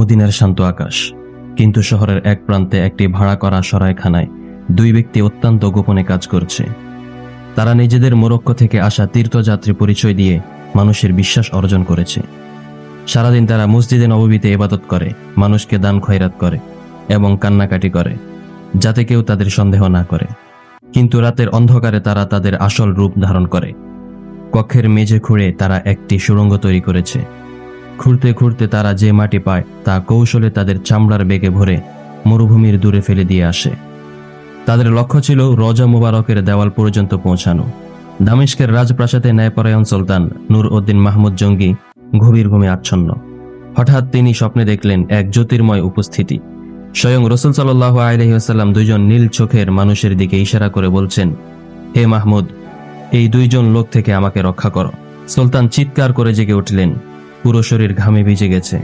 মদিনার শান্ত আকাশ, কিন্তু শহরের এক প্রান্তে একটি ভাড়া করা সরাইখানায় দুই ব্যক্তি অত্যন্ত গোপনে কাজ করছে। তারা নিজেদের মরক্কো থেকে আসা তীর্থযাত্রী পরিচয় দিয়ে মানুষের বিশ্বাস অর্জন করেছে। সারাদিন তারা মসজিদে নববীতে ইবাদত করে, মানুষকে দান খয়রাত করে এবং কান্নাকাটি করে, যাতে কেউ তাদের সন্দেহ না করে। কিন্তু রাতের অন্ধকারে তারা তাদের আসল রূপ ধারণ করে। কক্ষের মেঝে খুঁড়ে তারা একটি সুড়ঙ্গ তৈরি করেছে। খুঁড়তে খুঁড়তে তারা যে মাটি পায় তা কৌশলে তাদের চামড়ার বেগে ভরে মরুভূমির দূরে ফেলে দিয়ে আসে। তাদের লক্ষ্য ছিল রওজা মুবারকের দেওয়াল পর্যন্ত পৌঁছানো। দামেস্কের রাজপ্রাসাদে ন্যায়পরায়ণ সুলতান নূর উদ্দিন মাহমুদ জঙ্গি গভীর ঘুমে আচ্ছন্ন। হঠাৎ তিনি স্বপ্নে দেখলেন এক জ্যোতির্ময় উপস্থিতি। স্বয়ং রাসূল সাল্লাল্লাহু আলাইহি ওয়াসাল্লাম দুইজন নীল চোখের মানুষের দিকে ইশারা করে বলছেন, হে মাহমুদ, এই দুইজন লোক থেকে আমাকে রক্ষা করো। সুলতান চিৎকার করে জেগে উঠলেন, পুরো শরীর ঘামে ভিজে গেছে।